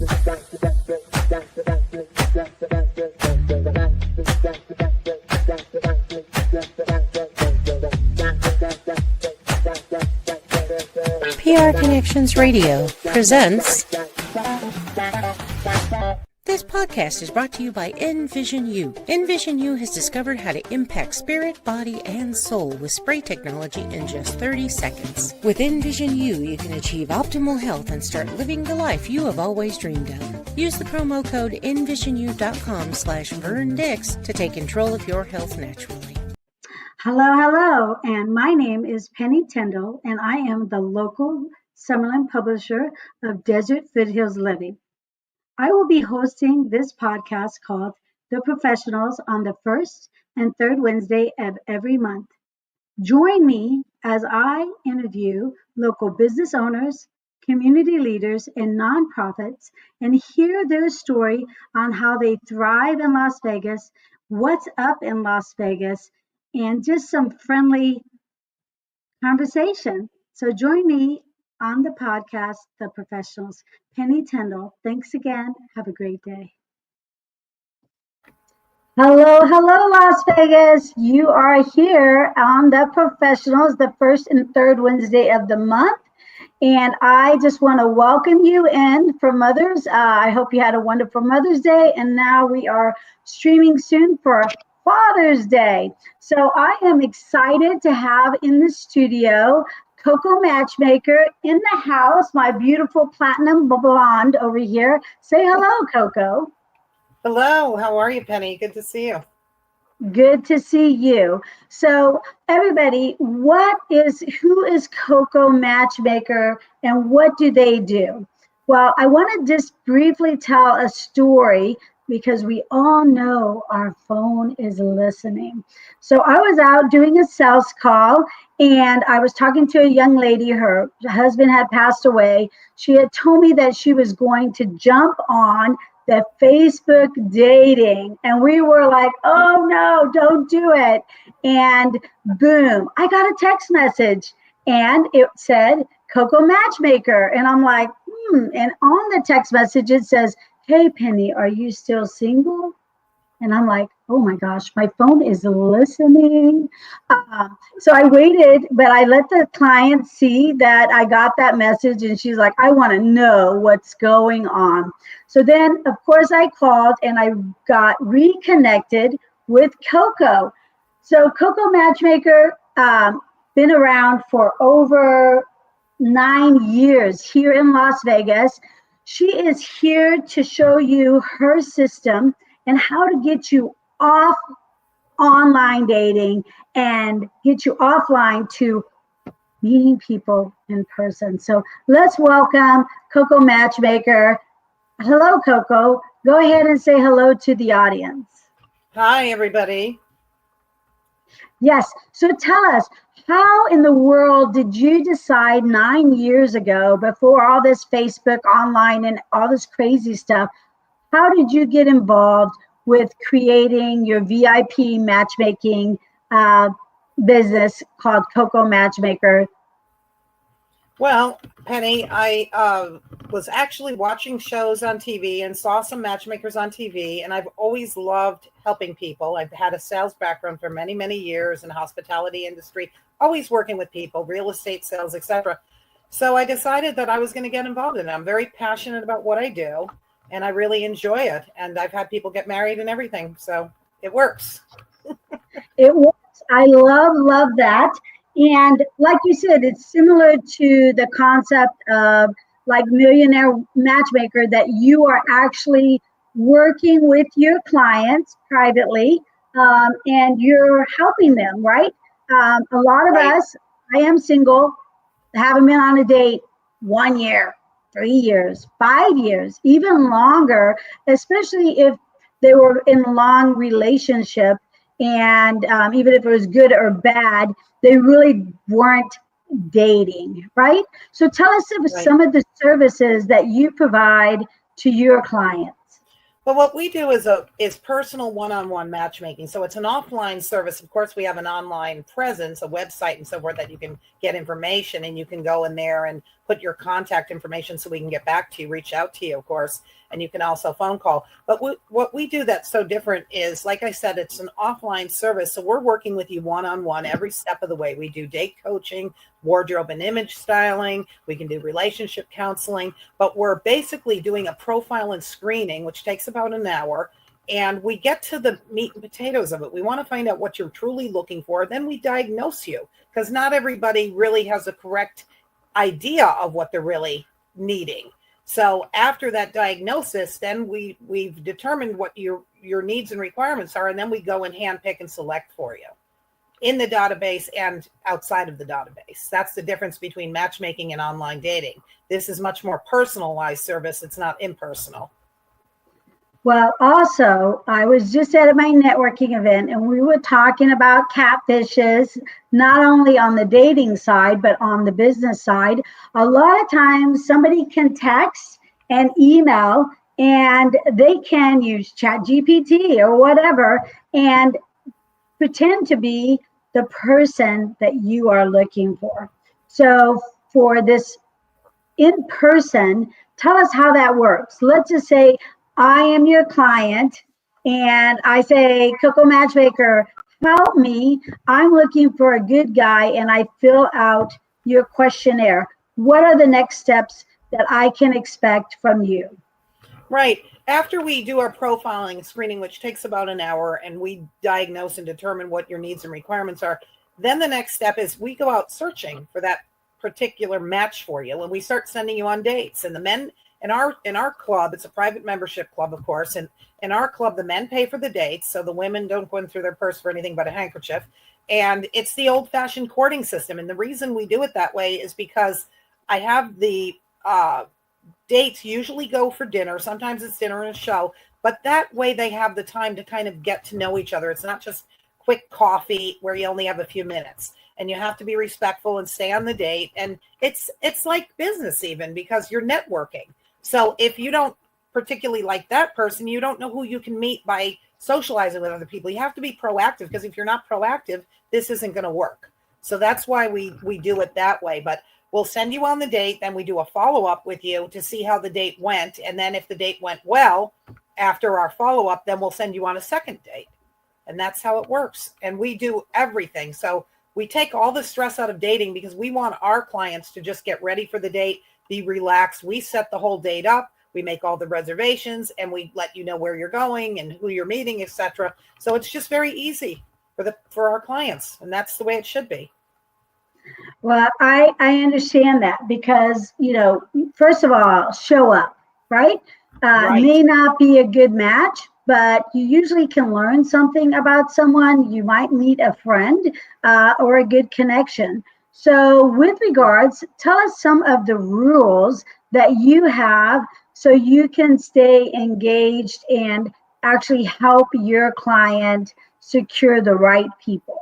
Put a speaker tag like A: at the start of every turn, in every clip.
A: PR Connections Radio presents. This podcast is brought to you by Envision U. Envision U has discovered how to impact spirit, body, and soul with spray technology in just 30 seconds. With Envision U, you can achieve optimal health and start living the life you have always dreamed of. Use the promo code EnvisionU.com/VernDix to take control of your health naturally.
B: Hello, and my name is Penny Tyndall, and I am the local Summerlin publisher of Desert Foothills Living. I will be hosting this podcast called The Professionals on the first and third Wednesday of every month. Join me as I interview local business owners, community leaders, and nonprofits and hear their story on how they thrive in Las Vegas, what's up in Las Vegas, and just some friendly conversation. So join me on the podcast, The Professionals. Penny Tyndall, thanks again. Have a great day. Hello, Las Vegas. You are here on The Professionals, the first and third Wednesday of the month. And I just want to welcome you in for Mother's. I hope you had a wonderful Mother's Day. And now we are streaming soon for Father's Day. So I am excited to have in the studio CoCo Matchmaker in the house, my beautiful platinum blonde over here. Say hello, CoCo.
C: Hello, how are you, Penny? Good to see you.
B: Good to see you. So everybody, who is CoCo Matchmaker and what do they do? Well, I want to just briefly tell a story because we all know our phone is listening. So I was out doing a sales call and I was talking to a young lady. Her husband had passed away. She had told me that she was going to jump on the Facebook dating. And we were like, oh no, don't do it. And boom, I got a text message and it said CoCo Matchmaker. And I'm like, And on the text message, it says, hey, Penny, are you still single? And I'm like, oh my gosh, my phone is listening. So I waited, but I let the client see that I got that message. And she's like, I want to know what's going on. So then, of course, I called and I got reconnected with CoCo. So CoCo Matchmaker, been around for over 9 years here in Las Vegas. She is here to show you her system and how to get you off online dating and get you offline to meeting people in person. So let's welcome CoCo Matchmaker. Hello, CoCo. Go ahead and say hello to the audience.
C: Hi, everybody.
B: Yes. So tell us, how in the world did you decide 9 years ago, before all this Facebook online and all this crazy stuff, how did you get involved with creating your VIP matchmaking business called CoCo Matchmaker?
C: Well, Penny, I was actually watching shows on TV and saw some matchmakers on TV, and I've always loved helping people. I've had a sales background for many, many years in the hospitality industry, always working with people, real estate sales, etc. So I decided that I was going to get involved in it. I'm very passionate about what I do, and I really enjoy it. And I've had people get married and everything, so it works.
B: It works. I love that. And like you said, it's similar to the concept of like Millionaire Matchmaker, that you are actually working with your clients privately and you're helping them, right? A lot of us, I am single, haven't been on a date 1 year, 3 years, 5 years, even longer, especially if they were in a long relationship. And even if it was good or bad, they really weren't dating, right? So tell us some of the services that you provide to your clients.
C: Well, what we do is personal one-on-one matchmaking. So it's an offline service. Of course, we have an online presence, a website and so forth that you can get information, and you can go in there and put your contact information so we can get back to you, reach out to you, of course, and you can also phone call. But what we do that's so different is, like I said, it's an offline service. So we're working with you one-on-one every step of the way. We do date coaching, wardrobe and image styling. We can do relationship counseling, but we're basically doing a profile and screening, which takes about an hour. And we get to the meat and potatoes of it. We want to find out what you're truly looking for. Then we diagnose you, because not everybody really has a correct idea of what they're really needing. So after that diagnosis, then we've determined what your needs and requirements are, and then we go and handpick and select for you in the database and outside of the database. That's the difference between matchmaking and online dating. This is much more personalized service. It's not impersonal.
B: Well, also, I was just at my networking event and we were talking about catfishes, not only on the dating side, but on the business side. A lot of times somebody can text and email and they can use ChatGPT or whatever and pretend to be the person that you are looking for. So for this in person, tell us how that works. Let's just say I am your client and I say, CoCo Matchmaker, help me. I'm looking for a good guy, and I fill out your questionnaire. What are the next steps that I can expect from you?
C: Right. After we do our profiling and screening, which takes about an hour, and we diagnose and determine what your needs and requirements are, then the next step is we go out searching for that particular match for you, and we start sending you on dates. And the men in our club, it's a private membership club, of course, and in our club, the men pay for the dates, so the women don't go in through their purse for anything but a handkerchief. And it's the old-fashioned courting system. And the reason we do it that way is because I have the dates usually go for dinner. Sometimes it's dinner and a show, but that way they have the time to kind of get to know each other. It's not just quick coffee where you only have a few minutes, and you have to be respectful and stay on the date. And it's like business even, because you're networking. So if you don't particularly like that person, you don't know who you can meet by socializing with other people. You have to be proactive, because if you're not proactive, this isn't going to work. So that's why we do it that way. But we'll send you on the date, then we do a follow-up with you to see how the date went. And then if the date went well after our follow-up, then we'll send you on a second date. And that's how it works. And we do everything. So we take all the stress out of dating, because we want our clients to just get ready for the date, be relaxed. We set the whole date up. We make all the reservations, and we let you know where you're going and who you're meeting, etc. So it's just very easy for our clients, and that's the way it should be.
B: Well, I understand that, because, first of all, show up, right?
C: Right.
B: May not be a good match, but you usually can learn something about someone. You might meet a friend or a good connection. So with regards, tell us some of the rules that you have so you can stay engaged and actually help your client secure the right people.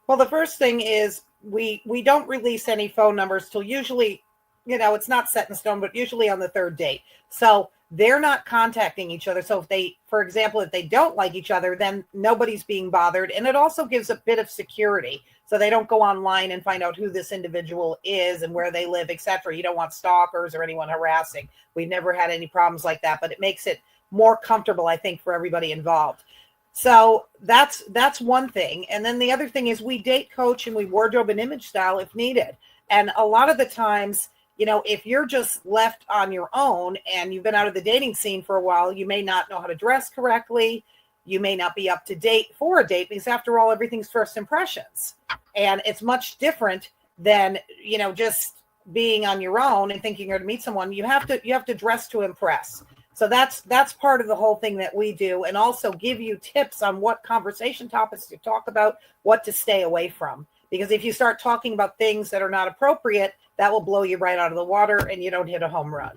C: Well, the first thing is we don't release any phone numbers till usually, it's not set in stone, but usually on the third date. So they're not contacting each other. So for example, if they don't like each other, then nobody's being bothered. And it also gives a bit of security. So they don't go online and find out who this individual is and where they live, etc. You don't want stalkers or anyone harassing. We've never had any problems like that, but it makes it more comfortable, I think, for everybody involved. So that's one thing. And then the other thing is we date coach and we wardrobe and image style if needed. And a lot of the times, if you're just left on your own and you've been out of the dating scene for a while, you may not know how to dress correctly. You may not be up to date for a date, because after all, everything's first impressions. And it's much different than, just being on your own and thinking you're to meet someone. You have to dress to impress. So that's part of the whole thing that we do, and also give you tips on what conversation topics to talk about, what to stay away from. Because if you start talking about things that are not appropriate, that will blow you right out of the water and you don't hit a home run.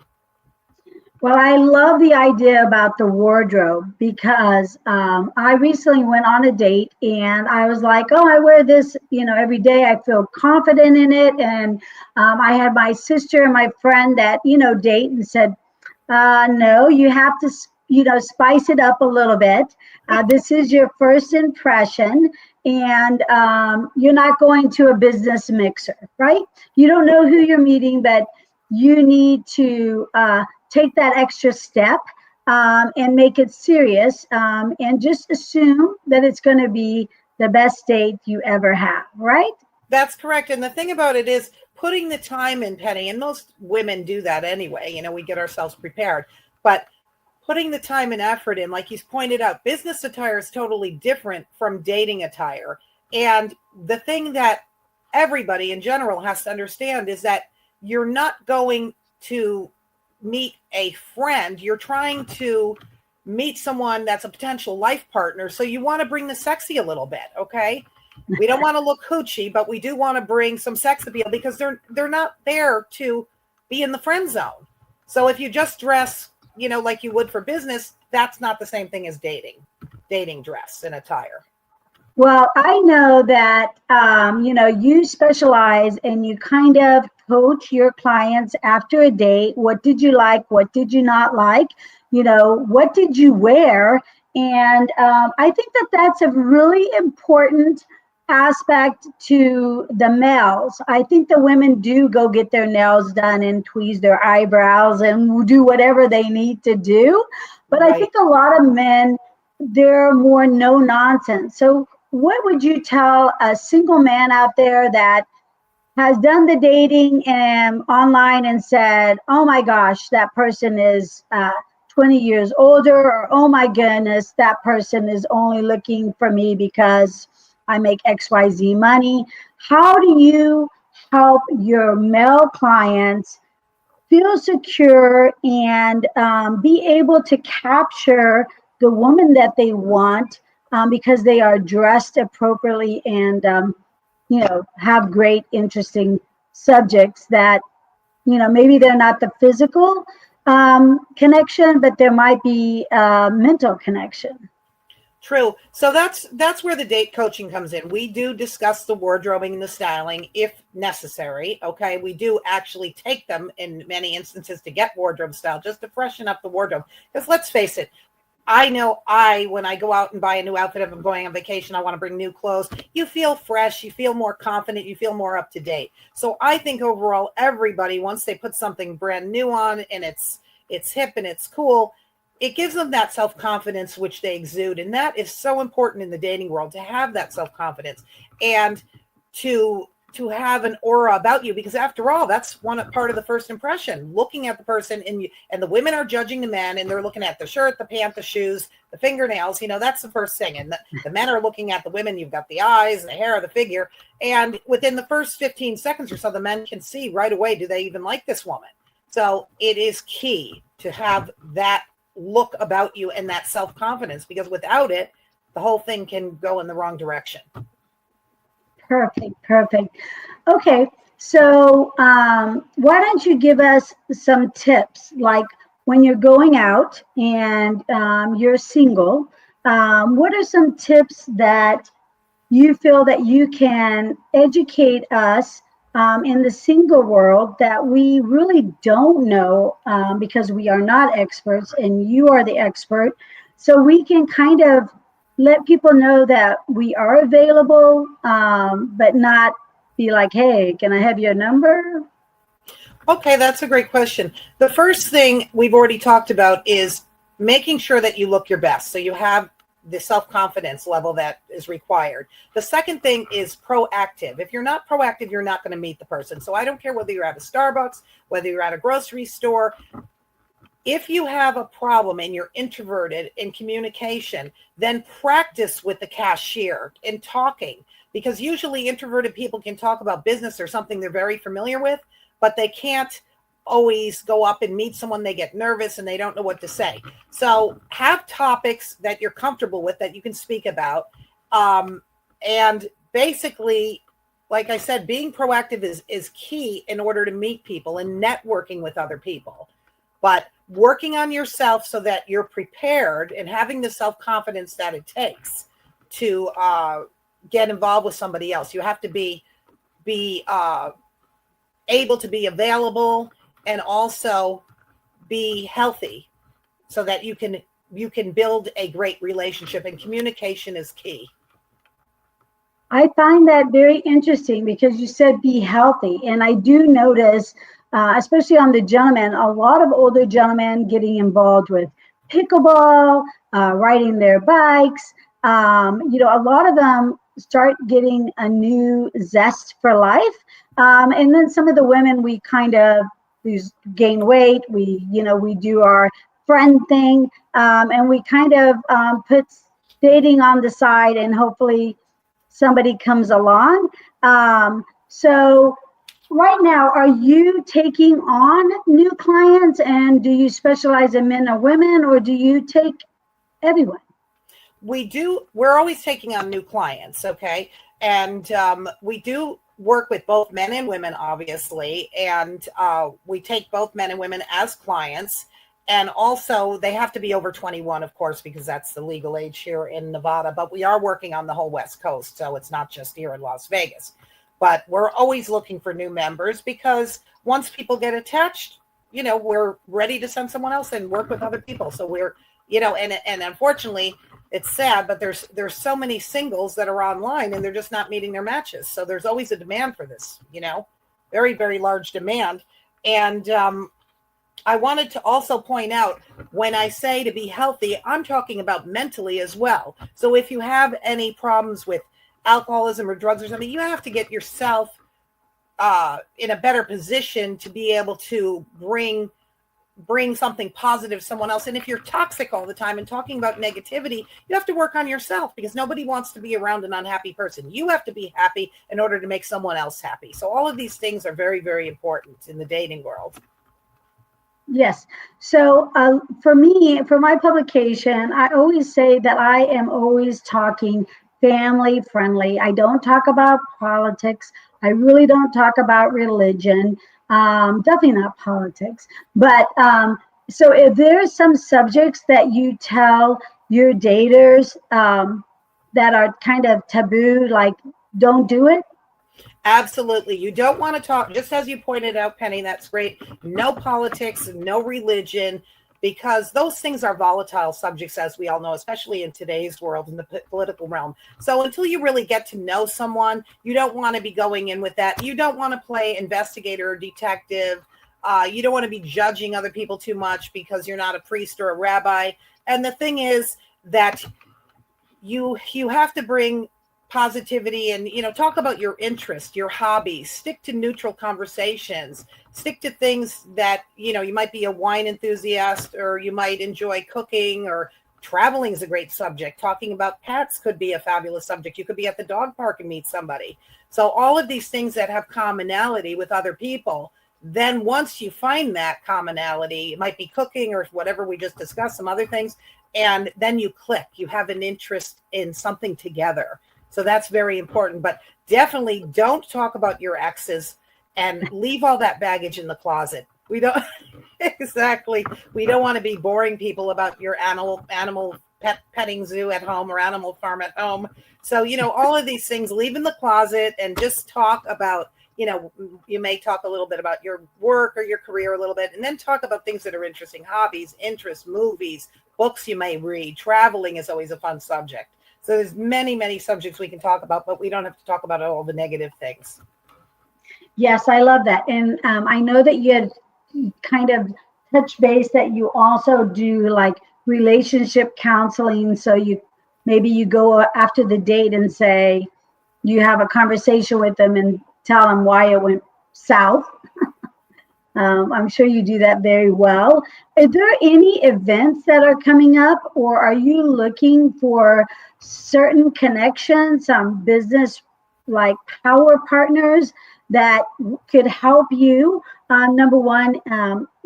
B: Well, I love the idea about the wardrobe, because I recently went on a date and I was like, oh, I wear this, every day. I feel confident in it. And I had my sister and my friend that, date, and said, no, you have to, spice it up a little bit. This is your first impression, and you're not going to a business mixer, right? You don't know who you're meeting, but you need to take that extra step and make it serious, and just assume that it's going to be the best date you ever have, right?
C: That's correct. And the thing about it is putting the time in, Penny, and most women do that anyway. You know, we get ourselves prepared, but putting the time and effort in, like you pointed out, business attire is totally different from dating attire. And the thing that everybody in general has to understand is that you're not going to meet a friend. You're trying to meet someone that's a potential life partner. So you want to bring the sexy a little bit, okay? We don't want to look hoochie, but we do want to bring some sex appeal because they're not there to be in the friend zone. So if you just dress, you know, like you would for business, that's not the same thing as dating dress and attire.
B: Well, I know that, you specialize and you kind of coach your clients after a date. What did you like? What did you not like? You know, what did you wear? And I think that that's a really important aspect to the males. I think the women do go get their nails done and tweeze their eyebrows and do whatever they need to do. But
C: Right.
B: I think a lot of men, they're more no nonsense. So what would you tell a single man out there that has done the dating and online and said, oh my gosh, that person is 20 years older, or oh my goodness, that person is only looking for me because I make XYZ money? How do you help your male clients feel secure and be able to capture the woman that they want, because they are dressed appropriately and have great, interesting subjects that, maybe they're not the physical connection, but there might be a mental connection.
C: True. So that's where the date coaching comes in. We do discuss the wardrobing and the styling if necessary. Okay. We do actually take them in many instances to get wardrobe style just to freshen up the wardrobe. Because let's face it, I know when I go out and buy a new outfit, if I'm going on vacation, I want to bring new clothes. You feel fresh, you feel more confident, you feel more up to date. So I think overall, everybody, once they put something brand new on and it's hip and it's cool, it gives them that self-confidence which they exude. And that is so important in the dating world, to have that self-confidence and to have an aura about you, because after all, that's one part of the first impression, looking at the person. And the women are judging the men, and they're looking at the shirt, the pants, the shoes, the fingernails, that's the first thing. And the men are looking at the women. You've got the eyes, the hair, the figure. And within the first 15 seconds or so, the men can see right away, do they even like this woman? So it is key to have that look about you and that self-confidence, because without it, the whole thing can go in the wrong direction.
B: Perfect. Okay, so why don't you give us some tips, like when you're going out and you're single, what are some tips that you feel that you can educate us in the single world that we really don't know, because we are not experts and you are the expert, so we can kind of let people know that we are available, but not be like, hey, can I have your number?
C: Okay, that's a great question. The first thing we've already talked about is making sure that you look your best, so you have the self-confidence level that is required. The second thing is proactive. If you're not proactive, you're not going to meet the person. So I don't care whether you're at a Starbucks, whether you're at a grocery store. If you have a problem and you're introverted in communication, then practice with the cashier in talking, because usually introverted people can talk about business or something they're very familiar with, but they can't always go up and meet someone. They get nervous and they don't know what to say. So have topics that you're comfortable with that you can speak about. And basically, like I said, being proactive is key in order to meet people and networking with other people. But working on yourself so that you're prepared and having the self-confidence that it takes to get involved with somebody else. You have to be able to be available and also be healthy so that you can build a great relationship, and communication is key.
B: I find that very interesting because you said be healthy. And I do notice especially on the gentlemen, a lot of older gentlemen getting involved with pickleball, riding their bikes. A lot of them start getting a new zest for life. And then some of the women, we gain weight. We do our friend thing, and we kind of put dating on the side, and hopefully somebody comes along. So right now, are you taking on new clients, and do you specialize in men or women, or do you take everyone?
C: We're always taking on new clients. Okay. And we do work with both men and women, obviously. And we take both men and women as clients. And also they have to be over 21, of course, because that's the legal age here in Nevada, but we are working on the whole West Coast. So it's not just here in Las Vegas, but we're always looking for new members, because once people get attached, we're ready to send someone else and work with other people. So we're, and unfortunately it's sad, but there's so many singles that are online and they're just not meeting their matches. So there's always a demand for this, very, very large demand. And I wanted to also point out, when I say to be healthy, I'm talking about mentally as well. So if you have any problems with alcoholism or drugs or something, you have to get yourself in a better position to be able to bring something positive to someone else. And if you're toxic all the time and talking about negativity, you have to work on yourself, because nobody wants to be around an unhappy person. You have to be happy in order to make someone else happy. So all of these things are very, very important in the dating world.
B: Yes. So for me, for my publication, I always say that I am always talking family friendly. I don't talk about politics. I really don't talk about religion. Definitely not politics. But so if there's some subjects that you tell your daters that are kind of taboo, like don't do it.
C: Absolutely. You don't want to talk, just as you pointed out, Penny, that's great. No politics, no religion, because those things are volatile subjects, as we all know, especially in today's world, in the political realm. So until you really get to know someone, you don't want to be going in with that. You don't want to play investigator or detective. You don't want to be judging other people too much, because you're not a priest or a rabbi. And the thing is that you have to bring positivity and, talk about your interests, your hobbies, stick to neutral conversations, stick to things that, you might be a wine enthusiast, or you might enjoy cooking, or traveling is a great subject. Talking about pets could be a fabulous subject. You could be at the dog park and meet somebody. So all of these things that have commonality with other people, then once you find that commonality, it might be cooking or whatever we just discussed, some other things, and then you click, you have an interest in something together. So that's very important, but definitely don't talk about your exes, and leave all that baggage in the closet. We don't exactly. We don't want to be boring people about your animal petting zoo at home or animal farm at home. So, all of these things, leave in the closet and just talk about, you may talk a little bit about your work or your career a little bit, and then talk about things that are interesting, hobbies, interests, movies, books you may read. Traveling is always a fun subject. So there's many, many subjects we can talk about, but we don't have to talk about all the negative things.
B: Yes, I love that. And I know that you had kind of touched base that you also do like relationship counseling. So maybe you go after the date and say, you have a conversation with them and tell them why it went south. I'm sure you do that very well. Are there any events that are coming up, or are you looking for certain connections, some business like power partners that could help you, number one,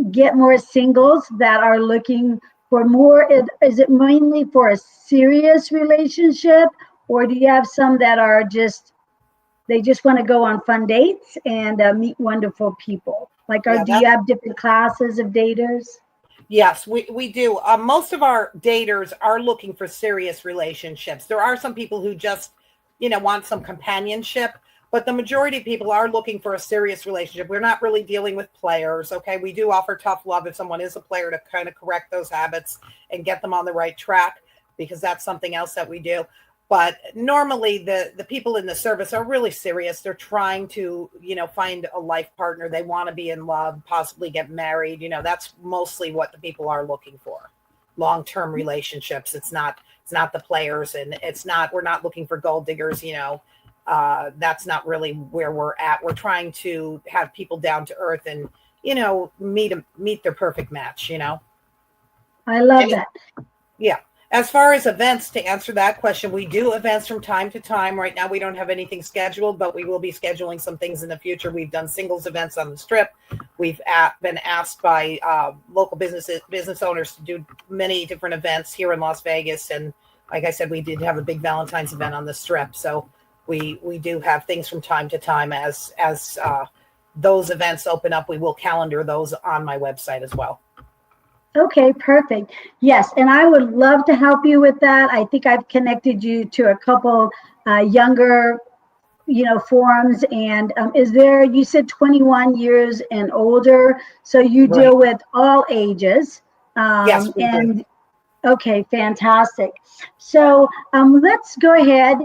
B: get more singles that are looking for more? Is it mainly for a serious relationship, or do you have some that are they just want to go on fun dates and meet wonderful people? Do you have different classes of daters?
C: Yes, we do. Most of our daters are looking for serious relationships. There are some people who just, want some companionship, but the majority of people are looking for a serious relationship. We're not really dealing with players. Okay. We do offer tough love if someone is a player, to kind of correct those habits and get them on the right track, because that's something else that we do. But normally the people in the service are really serious. They're trying to, find a life partner. They want to be in love, possibly get married. That's mostly what the people are looking for. Long-term relationships. It's not the players, and we're not looking for gold diggers. That's not really where we're at. We're trying to have people down to earth and, meet their perfect match,
B: I love that.
C: Yeah. As far as events, to answer that question, we do events from time to time. Right now, we don't have anything scheduled, but we will be scheduling some things in the future. We've done singles events on the Strip. We've been asked by local business owners to do many different events here in Las Vegas. And like I said, we did have a big Valentine's event on the Strip. So we do have things from time to time. As those events open up, we will calendar those on my website as well.
B: Okay, perfect. Yes, and I would love to help you with that. I think I've connected you to a couple younger, forums. And you said 21 years and older, so you
C: Right.
B: deal with all ages.
C: Yes, we do.
B: Okay, fantastic. So let's go ahead.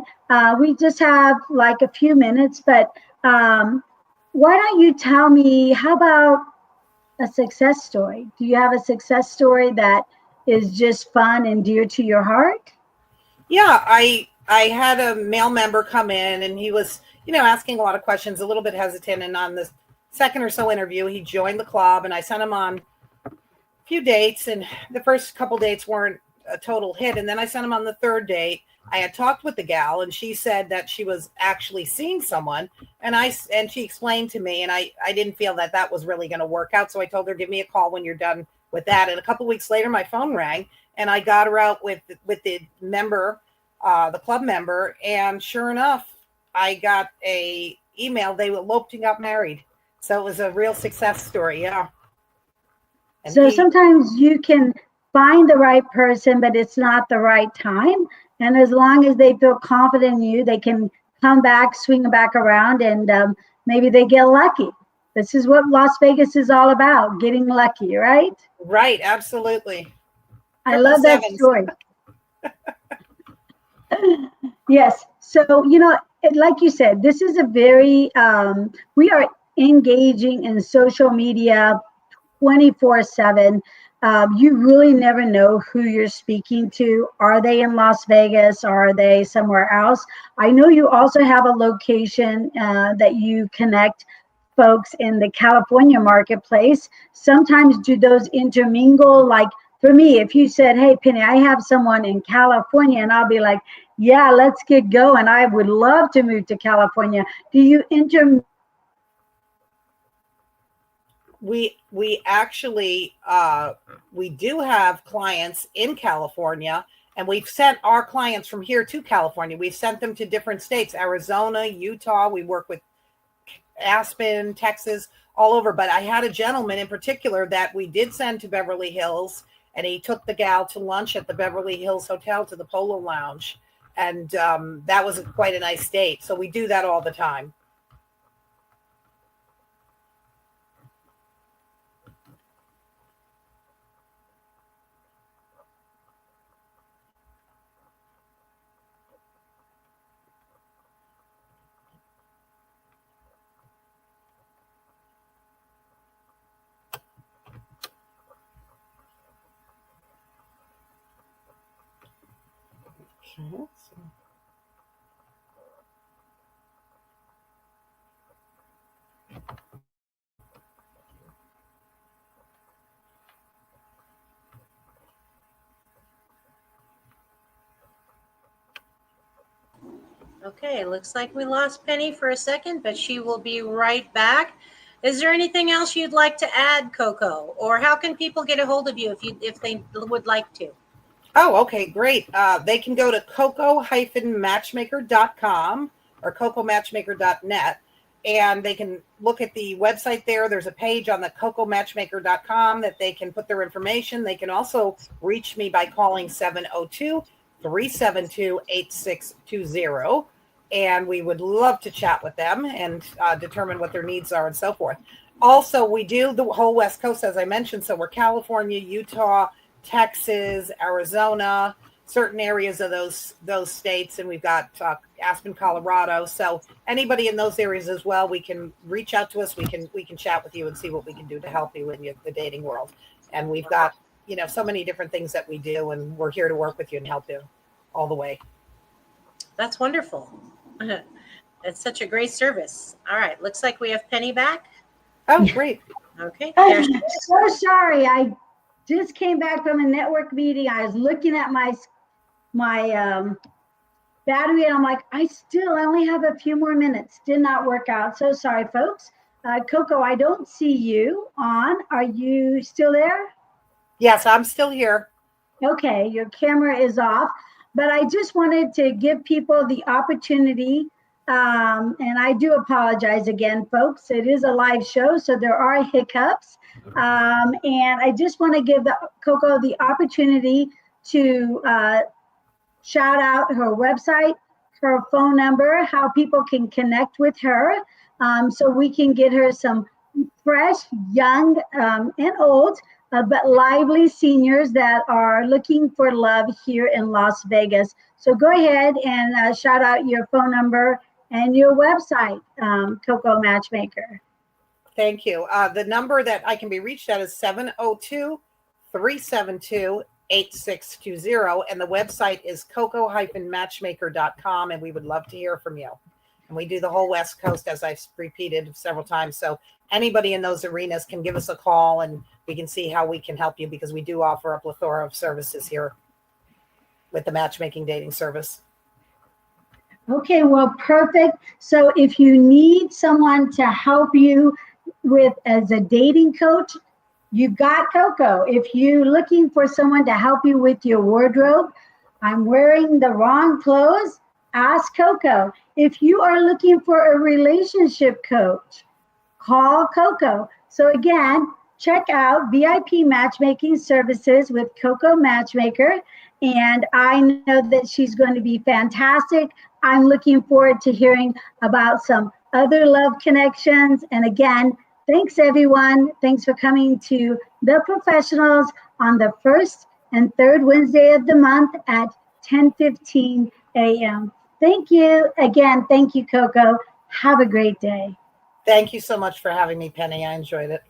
B: We just have like a few minutes, but why don't you tell me, how about a success story? Do you have a success story that is just fun and dear to your heart?
C: Yeah, I had a male member come in, and he was, asking a lot of questions, a little bit hesitant. And on the second or so interview, he joined the club, and I sent him on a few dates. And the first couple dates weren't a total hit. And then I sent him on the third date. I had talked with the gal, and she said that she was actually seeing someone. And she explained to me, and I didn't feel that was really going to work out. So I told her, give me a call when you're done with that. And a couple of weeks later, my phone rang, and I got her out with the member, the club member. And sure enough, I got a email. They eloped and got married. So it was a real success story. Yeah. And
B: so sometimes you can find the right person, but it's not the right time. And as long as they feel confident in you, they can come back, swing back around, and maybe they get lucky. This is what Las Vegas is all about, getting lucky, right?
C: Right, absolutely.
B: I love that story. Yes. So, like you said, this is a very, we are engaging in social media 24/7. You really never know who you're speaking to. Are they in Las Vegas? Or are they somewhere else? I know you also have a location that you connect folks in the California marketplace. Sometimes do those intermingle? Like for me, if you said, hey, Penny, I have someone in California, and I'll be like, yeah, let's get going. I would love to move to California. Do you
C: We actually we do have clients in California, and we've sent our clients from here to California. We've sent them to different states, Arizona, Utah. We work with Aspen, Texas, all over. But I had a gentleman in particular that we did send to Beverly Hills, and he took the gal to lunch at the Beverly Hills Hotel, to the Polo Lounge. And that was quite a nice date. So we do that all the time.
A: Okay, looks like we lost Penny for a second, but she will be right back. Is there anything else you'd like to add, CoCo? Or how can people get a hold of you if they would like to?
C: Oh, okay, great. They can go to CoCo-matchmaker.com or CoCoMatchmaker.net, and they can look at the website there. There's a page on the CoCoMatchmaker.com that they can put their information. They can also reach me by calling 702-372-8620, and we would love to chat with them and determine what their needs are and so forth. Also, we do the whole West Coast, as I mentioned, so we're California, Utah, Texas, Arizona. certain areas of those states, and we've got Aspen, Colorado. So anybody in those areas as well, we can reach out to us. We can chat with you and see what we can do to help you in the dating world. And we've got so many different things that we do, and we're here to work with you and help you all the way.
D: That's wonderful. It's such a great service. All right, looks like we have Penny back.
C: Oh, great.
D: Okay.
B: I'm so sorry. I just came back from a network meeting. I was looking at my battery, and I'm like, I only have a few more minutes. Did not work out. So sorry, folks. CoCo, I don't see you on. Are you still there?
C: Yes, I'm still here.
B: Okay, your camera is off. But I just wanted to give people the opportunity, and I do apologize again, folks. It is a live show, so there are hiccups. And I just want to give CoCo the opportunity to shout out her website, her phone number, how people can connect with her, so we can get her some fresh, young, and old, but lively seniors that are looking for love here in Las Vegas. So go ahead and shout out your phone number and your website, CoCo Matchmaker.
C: Thank you. The number that I can be reached at is 702-372-8620. And the website is CoCo-matchmaker.com. And we would love to hear from you. And we do the whole West Coast, as I've repeated several times. So anybody in those arenas can give us a call, and we can see how we can help you, because we do offer a plethora of services here with the matchmaking dating service.
B: Okay, well, perfect. So if you need someone to help you as a dating coach, you've got CoCo. If you're looking for someone to help you with your wardrobe, I'm wearing the wrong clothes, ask CoCo. If you are looking for a relationship coach, call CoCo. So again, check out VIP matchmaking services with CoCo Matchmaker. And I know that she's going to be fantastic. I'm looking forward to hearing about some other love connections. And again, thanks everyone. Thanks for coming to The Professionals on the first and third Wednesday of the month at 10:15 a.m. Thank you. Again, thank you, CoCo. Have a great day.
C: Thank you so much for having me, Penny. I enjoyed it.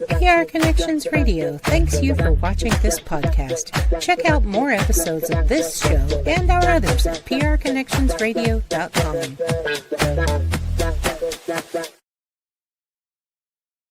A: PR Connections Radio thanks you for watching this podcast. Check out more episodes of this show and our others at prconnectionsradio.com.